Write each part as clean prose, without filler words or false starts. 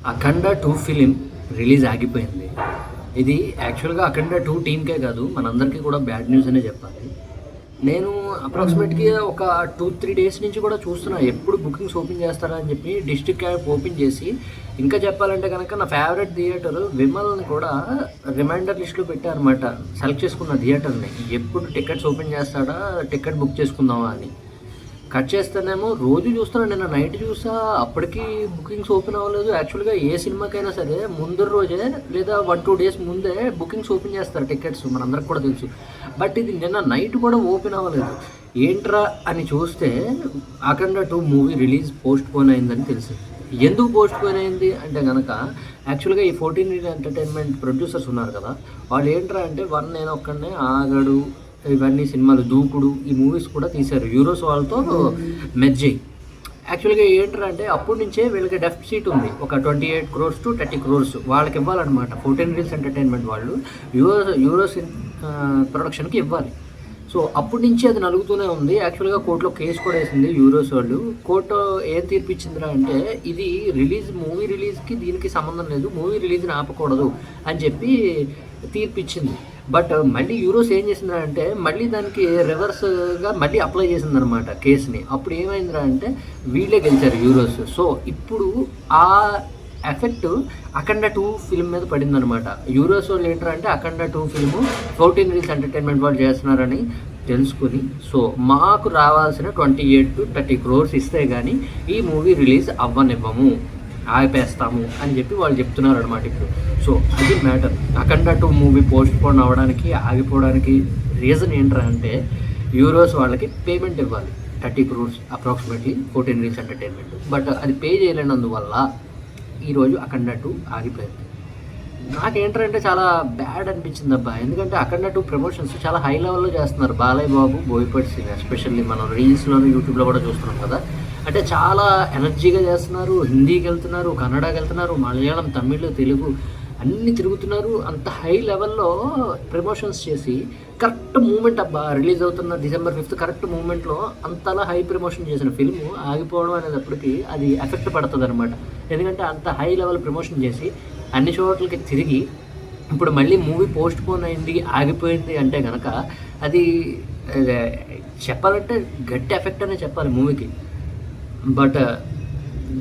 'అఖండ 2' film release ఆగిపోయింది. ఇది యాక్చువల్‌గా 'అఖండ 2' టీమ్‌కే కాదు, మనందరికీ కూడా బ్యాడ్ న్యూస్ అనే చెప్పాలి. నేను అప్రాక్సిమేట్‌గా ఒక 2, 3 డేస్ నుంచి కూడా చూస్తున్నా. ఎప్పుడు బుకింగ్స్ ఓపెన్ చేస్తారా అని చెప్పి డిస్ట్రిక్ట్ యాప్ ఓపెన్ చేసి, ఇంకా చెప్పాలంటే గనక నా ఫేవరెట్ థియేటర్ విమల్‌ని కూడా రిమైండర్ లిస్ట్‌లో పెట్టారన్నమాట. సెలెక్ట్ చేసుకున్న థియేటర్‌ని. ఎప్పుడు టికెట్స్ ఓపెన్ చేస్తాడా, టికెట్ బుక్ చేసుకుందామా అని. కట్ చేస్తేనేమో రోజు చూస్తున్నా. నిన్న నైట్ చూసా, అప్పటికి బుకింగ్స్ ఓపెన్ అవ్వలేదు. యాక్చువల్‌గా ఏ సినిమాకైనా సరే ముందు రోజే లేదా 1, 2 డేస్ ముందే బుకింగ్స్ ఓపెన్ చేస్తారు టికెట్స్, మనందరికి కూడా తెలుసు. బట్ ఇది నిన్న నైట్ కూడా ఓపెన్ అవ్వలేదు. ఏంట్రా అని చూస్తే 'అఖండ 2' మూవీ రిలీజ్ పోస్ట్ పోన్ అయిందని తెలిసింది. ఎందుకు పోస్ట్ పోన్ అయింది అంటే గనక, యాక్చువల్‌గా ఈ 14 రీల్ ఎంటర్టైన్మెంట్ ప్రొడ్యూసర్స్ ఉన్నారు కదా, వాళ్ళు ఏంట్రా అంటే 'వన్ నేనొక్కడినే', 'ఆగడు' ఇవన్నీ సినిమాలు, 'దూకుడు' ఈ మూవీస్ కూడా తీశారు యూరోస్ వాళ్ళతో మెర్జ్ అయ్యి. యాక్చువల్‌గా ఏంట్రా అంటే అప్పటి నుంచే వీళ్ళకి డెఫిసిట్ ఉంది. ఒక 28 crores to 30 crores వాళ్ళకి ఇవ్వాలన్నమాట. 14 రీల్స్ ఎంటర్టైన్మెంట్ వాళ్ళు యూరోస్ ప్రొడక్షన్‌కి ఇవ్వాలి. సో అప్పటి నుంచి అది నలుగుతూనే ఉంది. యాక్చువల్‌గా కోర్టులో కేసు కూడా వేసింది యూరోస్ వాళ్ళు. కోర్టు ఏం తీర్పిచ్చిందిరా అంటే, ఇది మూవీ రిలీజ్‌కి దీనికి సంబంధం లేదు, మూవీ రిలీజ్‌ని ఆపకూడదు అని చెప్పి తీర్పిచ్చింది. బట్ మళ్ళీ యూరోస్ ఏం చేసిందిరా అంటే, మళ్ళీ దానికి రివర్స్‌గా మళ్ళీ అప్లై చేసిందనమాట కేసుని. అప్పుడు ఏమైందిరా అంటే వీళ్ళే గెలిచారు యూరోస్. సో ఇప్పుడు ఆ ఎఫెక్ట్ 'అఖండ 2' ఫిల్మ్ మీద పడిందనమాట. యూరోస్ వాళ్ళు ఏంట్రా అంటే 'అఖండ 2' ఫిల్ము 14 రీల్స్ ఎంటర్టైన్మెంట్ వాళ్ళు చేస్తున్నారని తెలుసుకుని, సో మాకు రావాల్సిన 28-30 crores ఇస్తే కానీ ఈ మూవీ రిలీజ్ అవ్వనివ్వము, ఆపేస్తాము అని చెప్పి వాళ్ళు చెప్తున్నారు అనమాట ఇప్పుడు. సో అది మ్యాటర్. 'అఖండ 2' మూవీ పోస్ట్ పోన్ అవ్వడానికి, ఆగిపోవడానికి రీజన్ ఏంట్రా అంటే, యూరోస్ వాళ్ళకి పేమెంట్ ఇవ్వాలి 30 crores approximately 14 reels entertainment. But అది పే చేయలేనందువల్ల ఈరోజు 'అఖండ 2' ఆగిపోయింది. నాకేంటంటే చాలా బ్యాడ్ అనిపించింది అబ్బా. ఎందుకంటే 'అఖండ 2' ప్రమోషన్స్ చాలా హై లెవెల్లో చేస్తున్నారు. బాలయ్య బాబు, బోయపాటి శ్రీను, ఎస్పెషల్లీ మనం రీల్స్లోను, యూట్యూబ్లో కూడా చూస్తున్నాం కదా. అంటే చాలా ఎనర్జీగా చేస్తున్నారు. హిందీకి వెళ్తున్నారు, కన్నడకి వెళ్తున్నారు, మలయాళం, తమిళ్, తెలుగు అన్నీ తిరుగుతున్నారు. అంత హై లెవెల్లో ప్రమోషన్స్ చేసి కరెక్ట్ మూమెంట్ అబ్బా, రిలీజ్ అవుతున్న December 5th కరెక్ట్ మూమెంట్లో అంతలా హై ప్రమోషన్ చేసిన ఫిల్ము ఆగిపోవడం అనేటప్పటికీ అది ఎఫెక్ట్ పడుతుంది అనమాట. ఎందుకంటే అంత హై లెవెల్ ప్రమోషన్ చేసి అన్ని చోట్లకి తిరిగి ఇప్పుడు మళ్ళీ మూవీ పోస్ట్ పోన్ అయింది, ఆగిపోయింది అంటే కనుక అది చెప్పాలంటే గట్టి ఎఫెక్ట్ అనే చెప్పాలి మూవీకి. బట్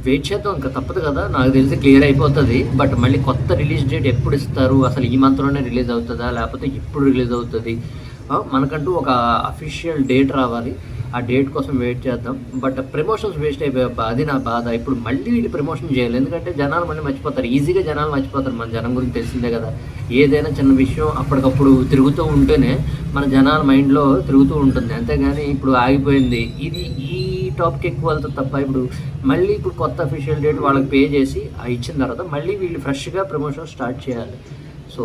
వెయిట్ చేద్దాం, ఇంకా తప్పదు కదా. నాకు తెలిసి క్లియర్ అయిపోతుంది. బట్ మళ్ళీ కొత్త రిలీజ్ డేట్ ఎప్పుడు ఇస్తారు, అసలు ఈ మంత్లోనే రిలీజ్ అవుతుందా లేకపోతే ఎప్పుడు రిలీజ్ అవుతుంది, మనకంటూ ఒక అఫీషియల్ డేట్ రావాలి. ఆ డేట్ కోసం వెయిట్ చేద్దాం. బట్ ప్రమోషన్స్ వేస్ట్ అయిపోయాయి, అది నా బాధ. ఇప్పుడు మళ్ళీ వీళ్ళు ప్రమోషన్ చేయాలి, ఎందుకంటే జనాలు మళ్ళీ మర్చిపోతారు, ఈజీగా జనాలు మర్చిపోతారు. మన జనం గురించి తెలిసిందే కదా. ఏదైనా చిన్న విషయం అప్పటికప్పుడు తిరుగుతూ ఉంటేనే మన జనాల మైండ్లో తిరుగుతూ ఉంటుంది. అంతేగాని ఇప్పుడు ఆగిపోయింది ఇది ఈ టాపిక్ ఎక్కువ వెళ్తుంది తప్ప, ఇప్పుడు మళ్ళీ ఇప్పుడు కొత్త అఫీషియల్ డేట్ వాళ్ళకి పే చేసి ఇచ్చిన తర్వాత మళ్ళీ వీళ్ళు ఫ్రెష్గా ప్రమోషన్ స్టార్ట్ చేయాలి. సో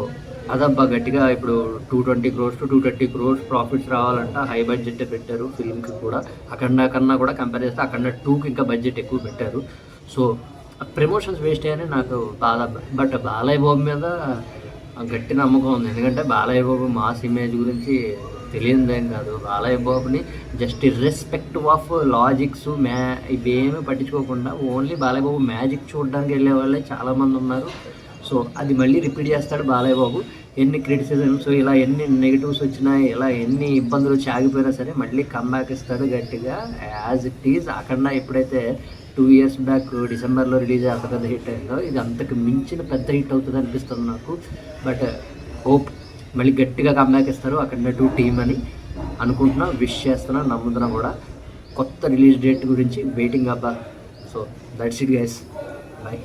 అదబ్బా గట్టిగా ఇప్పుడు 220 crores to 230 crores ప్రాఫిట్స్ రావాలంట. హై బడ్జెట్ పెట్టారు ఫిల్మ్కి కూడా. 'అఖండ' కన్నా కూడా కంపేర్ చేస్తే 'అఖండ 2'కి ఇంకా బడ్జెట్ ఎక్కువ పెట్టారు. సో ప్రమోషన్స్ వేస్ట్ అయ్యాయని నాకు బాధ. బట్ బాలయ్య బాబు మీద గట్టి నమ్మకం ఉంది. ఎందుకంటే బాలయ్య బాబు మాస్ ఇమేజ్ గురించి తెలియదేం కాదు. బాలయ్య బాబుని జస్ట్ ఇర్రెస్పెక్టివ్ ఆఫ్ లాజిక్స్ ఇవేమీ పట్టించుకోకుండా ఓన్లీ బాలయ్య బాబు మ్యాజిక్ చూడడానికి వెళ్ళే వాళ్ళే చాలామంది ఉన్నారు. సో అది మళ్ళీ రిపీట్ చేస్తాడు బాలయ్య బాబు. ఎన్ని క్రిటిసిజమ్స్, ఇలా ఎన్ని నెగిటివ్స్ వచ్చినా, ఇలా ఎన్ని ఇబ్బందులు వచ్చి ఆగిపోయినా సరే మళ్ళీ కమ్బ్యాక్ ఇస్తాడు గట్టిగా యాజ్ ఇట్ ఈజ్. 'అఖండ' ఎప్పుడైతే 2 years బ్యాక్ డిసెంబర్లో రిలీజ్ అంత పెద్ద హిట్ అయిందో, ఇది అంతకు మించిన పెద్ద హిట్ అవుతుంది అనిపిస్తుంది నాకు. బట్ హోప్ మళ్ళీ గట్టిగా కమ్బ్యాక్ ఇస్తారు 'అఖండ 2' టీమ్ అని అనుకుంటున్నా, విష్ చేస్తున్నా, నమ్ముతున్నా కూడా. కొత్త రిలీజ్ డేట్ గురించి వెయిటింగ్ అబ్బా. So that's it guys, bye.